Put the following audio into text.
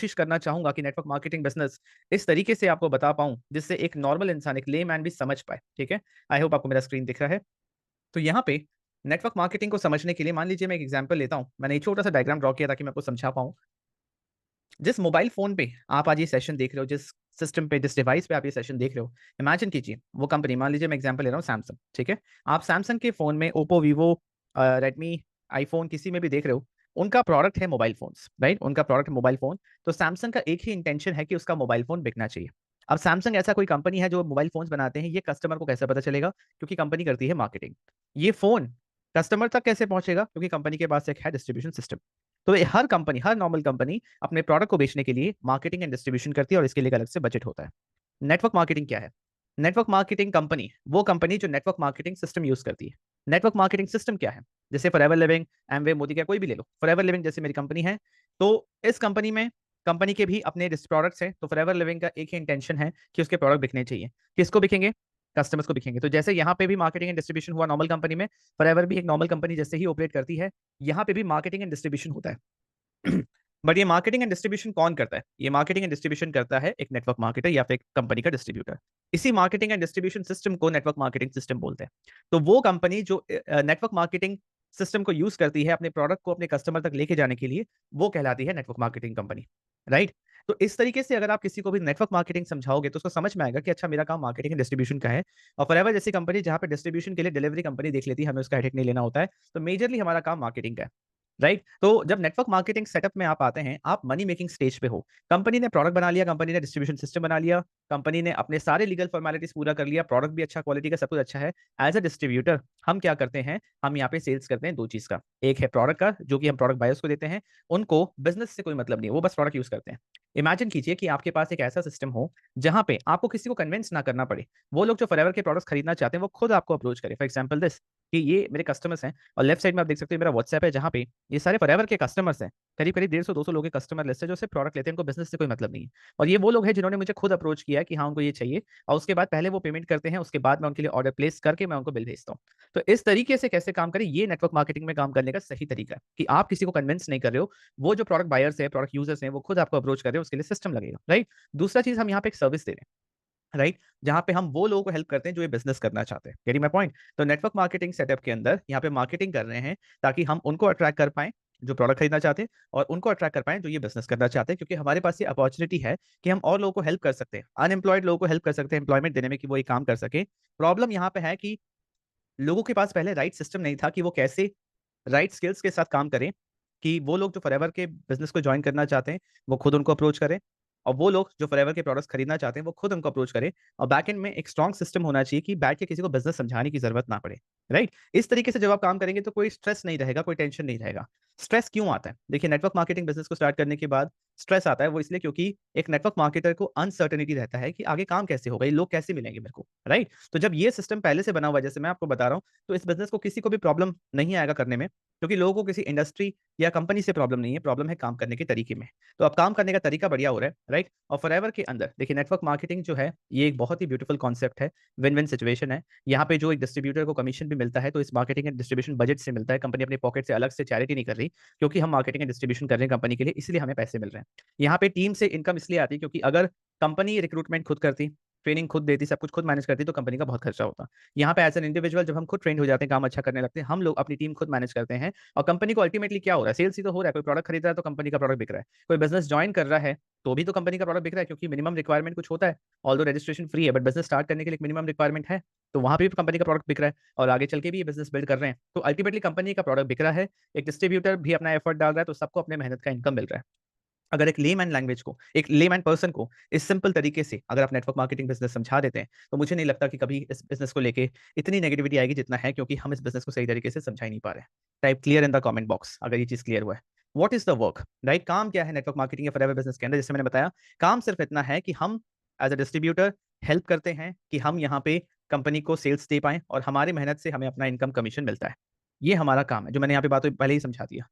कोशिश करना चाहूँगा कि नेटवर्क मार्केटिंग बिज़नेस इस तरीके से आपको बता पाऊँ, जिससे एक नॉर्मल इंसान, एक लेमैन भी समझ पाए, ठीक है? आई होप आपको मेरा स्क्रीन दिख रहा है। तो यहाँ पे नेटवर्क मार्केटिंग को समझने के लिए मान लीजिए मैं एक एग्ज़ाम्पल लेता हूँ। मैंने एक छोटा-सा डायग्राम ड्रॉ किया ताकि मैं आपको समझा पाऊँ। जिस मोबाइल फ़ोन पे आप आज ये सेशन देख रहे हो, जिस सिस्टम पे, जिस डिवाइस पे आप ये सेशन देख रहे हो, इमेजिन कीजिए वो कंपनी, मान लीजिए मैं एग्ज़ाम्पल ले रहा हूँ सैमसंग, ठीक है? आप सैमसंग के फ़ोन में ओप्पो, वीवो रेडमी, आईफ़ोन किसी में भी देख रहे हो, उनका प्रोडक्ट है मोबाइल फ़ोन्स, राइट? उनका प्रोडक्ट है मोबाइल फ़ोन, तो सैमसंग का एक ही इंटेंशन है कि उसका मोबाइल फ़ोन बिकना चाहिए। अब सैमसंग ऐसा कोई कंपनी है जो मोबाइल फ़ोन्स बनाते हैं, ये कस्टमर को कैसे पता चलेगा? क्योंकि कंपनी करती है मार्केटिंग। ये फ़ोन कस्टमर तक कैसे पहुँचेगा? क्योंकि कंपनी के पास एक है डिस्ट्रीब्यूशन सिस्टम। तो ये हर कंपनी, हर नॉर्मल कंपनी अपने प्रोडक्ट को बेचने के लिए मार्केटिंग एंड डिस्ट्रीब्यूशन करती है और इसके लिए एक अलग से बजट होता है। नेटवर्क मार्केटिंग क्या है? नेटवर्क मार्केटिंग कंपनी, वो कंपनी जो नेटवर्क मार्केटिंग सिस्टम यूज़ करती है। नेटवर्क मार्केटिंग सिस्टम क्या है? जैसे forever living, Amway, Modi care, कोई भी ले लो। फॉरएवर लिविंग जैसे मेरी कंपनी है, तो इस कंपनी में कंपनी के भी अपने प्रोडक्ट्स हैं, तो फॉरएवर लिविंग का एक ही इंटेंशन है कि उसके प्रोडक्ट बिकने चाहिए। किसको बिकेंगे? कस्टमर्स को बिकेंगे। तो जैसे यहाँ पे भी मार्केटिंग एंड डिस्ट्रीब्यूशन हुआ नॉर्मल कंपनी में, फॉरएवर भी एक नॉर्मल कंपनी जैसे ही ऑपरेट करती है, यहाँ पे भी मार्केटिंग एंड डिस्ट्रीब्यूशन होता है। बट ये मार्केटिंग एंड डिस्ट्रीब्यूशन कौन करता है? ये मार्केटिंग एंड डिस्ट्रीब्यूशन करता है एक नेटवर्क मार्केटर या फिर एक कंपनी का डिस्ट्रीब्यूटर। इसी मार्केटिंग एंड डिस्ट्रीब्यूशन सिस्टम को नेटवर्क मार्केटिंग सिस्टम बोलते हैं। तो वो कंपनी जो नेटवर्क मार्केटिंग सिस्टम को यूज़ करती है अपने प्रोडक्ट को अपने कस्टमर तक लेके जाने के लिए, वो कहलाती है नेटवर्क मार्केटिंग कंपनी, राइट? तो इस तरीके से अगर आप किसी को भी नेटवर्क मार्केटिंग समझाओगे तो उसको समझ में आएगा कि अच्छा मेरा काम मार्केटिंग एंड डिस्ट्रीब्यूशन का है और फॉरएवर जैसी कंपनी जहाँ पे डिस्ट्रीब्यूशन के लिए डिलीवरी कंपनी देख लेती है, हमें उसका हेडेक नहीं लेना होता है। तो मेजरली हमारा काम मार्केटिंग का है। राइट? तो जब नेटवर्क मार्केटिंग सेटअप में आप आते हैं, आप मनी मेकिंग स्टेज पे हो। कंपनी ने प्रोडक्ट बना लिया, कंपनी ने डिस्ट्रीब्यूशन सिस्टम बना लिया, कंपनी ने अपने सारे लीगल फॉर्मेलिटीज़ पूरा कर लिया, प्रोडक्ट भी अच्छा क्वालिटी का, सब कुछ अच्छा है। एज़ अ डिस्ट्रीब्यूटर हम क्या करते हैं, हम यहाँ पे सेल्स करते हैं 2 चीज़ का। एक है प्रोडक्ट का, जो कि हम प्रोडक्ट बायर्स को देते हैं, उनको बिज़नेस से कोई मतलब नहीं है, वो बस प्रोडक्ट यूज़ करते हैं। इमेजिन कीजिए कि आपके पास एक ऐसा सिस्टम हो, जहाँ पे आपको किसी को कन्विंस ना करना पड़े। वो लोग जो फॉरएवर के प्रोडक्ट्स खरीदना चाहते हैं, वो खुद आपको अप्रोच करें। फॉर एग्जांपल दिस, कि ये मेरे कस्टमर्स हैं और लेफ्ट साइड में आप देख सकते हो मेरा व्हाट्सएप है, जहाँ पे ये सारे फॉरएवर के कस्टमर्स हैं। करीब-करीब 150-200 लोगों के कस्टमर लिस्ट है जो सिर्फ़ प्रोडक्ट लेते हैं, उनको बिज़नेस से कोई मतलब नहीं है। और ये वो लोग हैं जिन्होंने मुझे खुद अप्रोच किया है कि हाँ, उनको ये चाहिए और उसके बाद पहले वो पेमेंट करते हैं, उसके बाद मैं उनके लिए ऑर्डर प्लेस करके मैं उनको बिल भेजता हूँ। तो इस तरीके से कैसे काम करें, ये नेटवर्क मार्केटिंग में काम करने का सही तरीका है कि आप किसी को कन्विंस नहीं कर रहे हो, वो जो प्रोडक्ट बायर्स हैं, प्रोडक्ट यूज़र्स हैं, वो खुद आपको अप्रोच कर रहे हैं, उसके लिए सिस्टम लगेगा, राइट? दूसरा चीज़, हम यहाँ पे एक सर्विस दे रहे हैं। राइट? जहाँ पे हम वो लोगों को हेल्प करते हैं जो ये बिज़नेस करना चाहते हैं। Getting my point? तो नेटवर्क मार्केटिंग सेटअप के अंदर यहाँ पे मार्केटिंग कर रहे हैं ताकि हम उनको अट्रैक्ट कर पाएँ, जो प्रोडक्ट खरीदना चाहते हैं और उनको अट्रैक्ट कर पाएँ जो ये बिज़नेस करना चाहते हैं, क्योंकि हमारे पास ये अपॉर्च्युनिटी है कि हम और लोगों को हेल्प कर सकते हैं। अनएम्प्लॉयड लोगों को हेल्प कर सकते हैं एम्प्लॉयमेंट देने में कि वो ये काम कर सकें। प्रॉब्लम यहाँ पे है कि लोगों के पास पहले राइट सिस्टम नहीं था कि वो कैसे राइट स्किल्स के साथ काम करें, कि वो लोग जो फॉरएवर के बिज़नेस को जॉइन करना चाहते हैं, वो खुद उनको अप्रोच करें और वो लोग जो फॉरएवर के प्रोडक्ट्स खरीदना चाहते हैं, वो खुद उनको अप्रोच करें और बैक एंड में एक स्ट्रॉन्ग सिस्टम होना चाहिए कि बैठ के किसी को बिज़नेस समझाने की ज़रूरत ना पड़े, राइट? इस तरीके से जब आप काम करेंगे तो कोई स्ट्रेस नहीं रहेगा, कोई टेंशन नहीं रहेगा। स्ट्रेस क्यों आता है? देखिए, नेटवर्क मार्केटिंग बिज़नेस को स्टार्ट करने के बाद स्ट्रेस आता है, वो इसलिए क्योंकि एक नेटवर्क मार्केटर को अनसर्टेनिटी रहता है कि आगे काम कैसे होगा, ये लोग कैसे मिलेंगे मेरे को, राइट? तो जब ये सिस्टम पहले से बना हुआ है, जैसे मैं आपको बता रहा हूँ, तो इस बिज़नेस को किसी को भी प्रॉब्लम नहीं आएगा करने में, क्योंकि लोगों को किसी इंडस्ट्री या कंपनी से प्रॉब्लम नहीं है, प्रॉब्लम है काम करने के तरीके में। तो अब काम करने का तरीका बढ़िया हो रहा है, राइट? और फॉरएवर के अंदर देखिए, नेटवर्क मार्केटिंग जो है, ये एक बहुत ही ब्यूटीफुल कॉन्सेप्ट है, विन-विन सिचुएशन है। यहाँ पे जो एक डिस्ट्रीब्यूटर को कमीशन भी मिलता है, तो इस मार्केटिंग एंड डिस्ट्रीब्यूशन बजट से मिलता है, कंपनी अपनी पॉकेट से अलग से चैरिटी नहीं कर रही, क्योंकि हम मार्केटिंग एंड डिस्ट्रीब्यूशन कर रहे हैं कंपनी के लिए, इसलिए हमें पैसे मिल रहे हैं। यहाँ पे टीम से इनकम इसलिए आती है क्योंकि अगर कंपनी रिक्रूटमेंट खुद करती, ट्रेनिंग खुद देती, सब कुछ खुद मैनेज करती, तो कंपनी का बहुत खर्चा होता। यहाँ पे एज़ एन इंडिविजुअल जब हम खुद ट्रेन्ड हो जाते हैं, काम अच्छा करने लगते हैं, हम लोग अपनी टीम खुद मैनेज करते हैं और कंपनी को अल्टीमेटली क्या हो रहा है, सेल्स ही तो हो रहा है। कोई प्रोडक्ट खरीद रहा है तो कंपनी का प्रोडक्ट बिक रहा है। कोई बिज़नेस जॉइन कर रहा है, तो भी तो कंपनी का प्रोडक्ट बिक रहा है, क्योंकि मिनिमम रिक्वायरमेंट कुछ होता है। ऑल्दो रजिस्ट्रेशन फ्री है, बट बिज़नेस स्टार्ट करने के लिए एक मिनिमम रिक्वायरमेंट है, तो वहाँ पे भी कंपनी का प्रोडक्ट बिक रहा है और आगे चल के भी ये बिज़नेस बिल्ड कर रहे हैं। तो अल्टीमेटली कंपनी का प्रोडक्ट बिक रहा है, एक डिस्ट्रीब्यूटर भी अपना एफर्ट डाल रहा है, तो सबको अपने मेहनत का इनकम मिल रहा है। अगर एक लेमैन लैंग्वेज को, एक लेमैन पर्सन को इस सिंपल तरीके से अगर आप नेटवर्क मार्केटिंग बिज़नेस समझा देते हैं, तो मुझे नहीं लगता कि कभी इस बिज़नेस को लेके इतनी नेगेटिविटी आएगी जितना है, क्योंकि हम इस बिज़नेस को सही तरीके से समझा ही नहीं पा रहे हैं। Type clear in the comment box अगर ये चीज़ क्लियर हुआ है। What is the work? Right? काम क्या है नेटवर्क मार्केटिंग या फॉरएवर बिज़नेस के अंदर? जैसे मैंने बताया, काम सिर्फ इतना है कि हम एज़ अ डिस्ट्रीब्यूटर हेल्प करते हैं कि हम यहाँ पे कंपनी को सेल्स दे पाएँ और हमारी मेहनत से हमें अपना इनकम कमीशन मिलता है। ये हमारा काम है, जो मैंने यहाँ पे बात पहले ही समझा दिया।